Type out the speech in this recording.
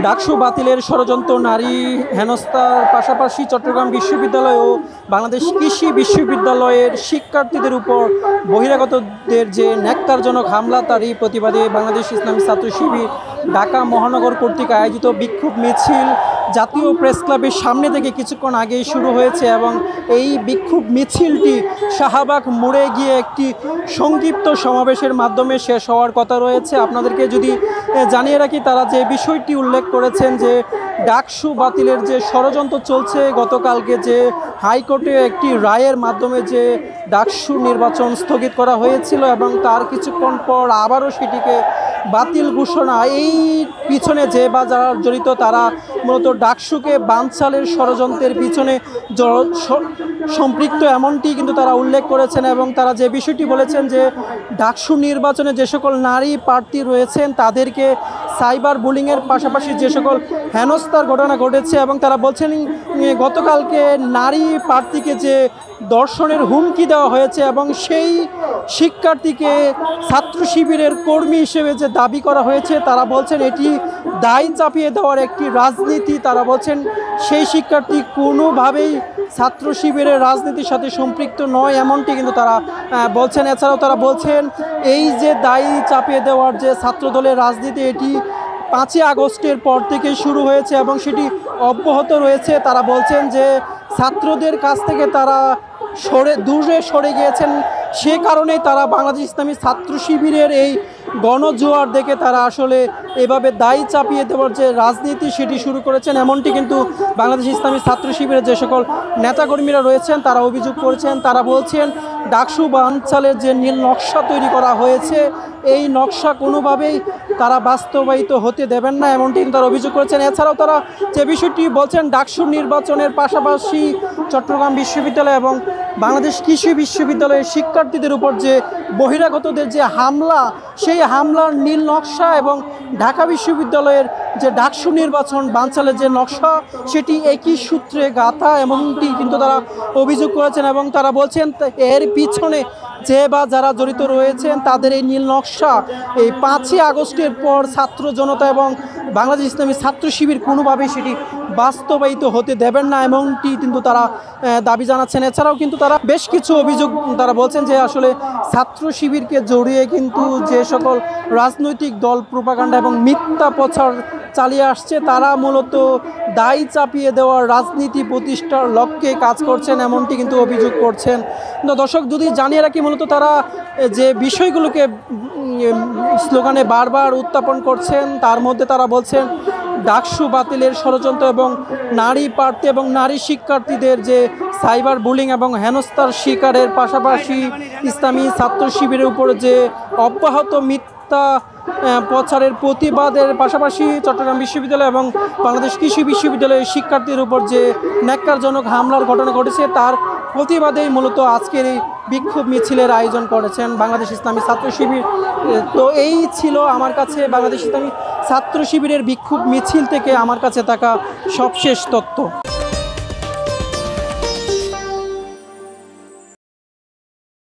ডাকসু বাতিলের ষড়যন্ত্র, নারী হেনস্থার পাশাপাশি চট্টগ্রাম বিশ্ববিদ্যালয় ও বাংলাদেশ কৃষি বিশ্ববিদ্যালয়ের শিক্ষার্থীদের উপর বহিরাগতদের যে ন্যাক্কারজনক হামলা, তারই প্রতিবাদে বাংলাদেশ ইসলামী ছাত্র শিবির ঢাকা মহানগর কর্তৃক আয়োজিত বিক্ষোভ মিছিল জাতীয় প্রেস ক্লাবের সামনে থেকে কিছুক্ষণ আগেই শুরু হয়েছে এবং এই বিক্ষোভ মিছিলটি শাহবাগ মোড়ে গিয়ে একটি সংক্ষিপ্ত সমাবেশের মাধ্যমে শেষ হওয়ার কথা রয়েছে। আপনাদেরকে যদি জানিয়ে রাখি, তারা যে বিষয়টি উল্লেখ করেছেন যে ডাকসু বাতিলের যে ষড়যন্ত্র চলছে, গতকালকে যে হাইকোর্টে একটি রায়ের মাধ্যমে যে ডাকসু নির্বাচন স্থগিত করা হয়েছিল এবং তার কিছুক্ষণ পর আবারও সেটিকে বাতিল ঘোষণা, এই পিছনে যে বা যারা জড়িত তারা মূলত ডাকসুকে বানচালের ষড়যন্ত্রের পিছনে সম্পৃক্ত, এমনটি কিন্তু তারা উল্লেখ করেছেন। এবং তারা যে বিষয়টি বলেছেন যে ডাকসু নির্বাচনে যে সকল নারী প্রার্থী রয়েছেন তাদেরকে সাইবার বুলিংয়ের পাশাপাশি যে সকল হেনস্থার ঘটনা ঘটেছে, এবং তারা বলছেন গতকালকে নারী প্রার্থীকে যে দর্শনের হুমকি দেওয়া হয়েছে এবং সেই শিক্ষার্থীকে ছাত্র শিবিরের কর্মী হিসেবে যে দাবি করা হয়েছে, তারা বলছেন এটি দায় চাপিয়ে দেওয়ার একটি রাজনীতি। তারা বলছেন সেই শিক্ষার্থী কোনোভাবেই ছাত্র শিবিরের রাজনীতির সাথে সম্পৃক্ত নয়, এমনটি কিন্তু তারা বলছেন। এছাড়াও তারা বলছেন এই যে দায় চাপিয়ে দেওয়ার যে ছাত্রদলের রাজনীতি, এটি 5ই আগস্টের পর থেকে শুরু হয়েছে এবং সেটি অব্যাহত রয়েছে। তারা বলছেন যে ছাত্রদের কাছ থেকে তারা দূরে সরে গিয়েছেন, সে কারণেই তারা বাংলাদেশ ইসলামী ছাত্র শিবিরের এই গণজোয়ার দেখে তারা আসলে এভাবে দায় চাপিয়ে দেওয়ার যে রাজনীতি সেটি শুরু করেছেন, এমনটি কিন্তু বাংলাদেশ ইসলামী ছাত্র শিবিরের যে সকল নেতাকর্মীরা রয়েছেন তারা অভিযোগ করেছেন। তারা বলছেন ডাকসু বানচালের যে নীল নকশা তৈরি করা হয়েছে, এই নকশা কোনোভাবেই তারা বাস্তবায়িত হতে দেবেন না, এমনটি তারা অভিযোগ করেছেন। এছাড়াও তারা যে বিষয়টি বলছেন ডাকসু নির্বাচনের পাশাপাশি চট্টগ্রাম বিশ্ববিদ্যালয় এবং বাংলাদেশ কৃষি বিশ্ববিদ্যালয়ের শিক্ষার্থীদের উপর যে বহিরাগতদের যে হামলা, সেই হামলার নীল নকশা এবং ঢাকা বিশ্ববিদ্যালয়ের যে ডাকসু নির্বাচন বানচালের যে নকশা সেটি একই সূত্রে গাঁথা, এমনটি কিন্তু তারা অভিযোগ করেছেন। এবং তারা বলছেন এর পিছনে যে বা যারা জড়িত রয়েছেন তাদের এই নীল নকশা এই 5ই আগস্টের পর ছাত্র জনতা এবং বাংলাদেশ ইসলামী ছাত্র শিবির কোনোভাবেই সেটি বাস্তবায়িত হতে দেবেন না, এমনটি কিন্তু তারা দাবি জানাচ্ছেন। এছাড়াও কিন্তু তারা বেশ কিছু অভিযোগ তারা বলছেন যে আসলে ছাত্র শিবিরকে জড়িয়ে কিন্তু যে সকল রাজনৈতিক দল প্রোপাগান্ডা এবং মিথ্যা প্রচার চালিয়ে আসছে, তারা মূলত দায় চাপিয়ে দেওয়ার রাজনীতি প্রতিষ্ঠার লক্ষ্যে কাজ করছেন, এমনটি কিন্তু অভিযোগ করছেন। দর্শক যদি জানিয়ে রাখি, মূলত তারা যে বিষয়গুলোকে স্লোগানে বারবার উত্থাপন করছেন, তার মধ্যে তারা বলছেন ডাকসু বাতিলের ষড়যন্ত্র এবং নারী প্রার্থী এবং নারী শিক্ষার্থীদের যে সাইবার বুলিং এবং হেনস্থার শিকারের পাশাপাশি ইসলামী ছাত্র শিবিরের উপর যে অব্যাহত মিথ্যা প্রচারের প্রতিবাদের পাশাপাশি চট্টগ্রাম বিশ্ববিদ্যালয় এবং বাংলাদেশ কৃষি বিশ্ববিদ্যালয়ের শিক্ষার্থীর উপর যে ন্যাক্কারজনক হামলার ঘটনা ঘটেছে, তার প্রতিবাদেই মূলত আজকের এই বিক্ষোভ মিছিলের আয়োজন করেছেন বাংলাদেশ ইসলামী ছাত্র শিবির। তো এই ছিল আমার কাছে বাংলাদেশ ইসলামী ছাত্র শিবিরের বিক্ষোভ মিছিল থেকে আমার কাছে থাকা সবশেষ তথ্য।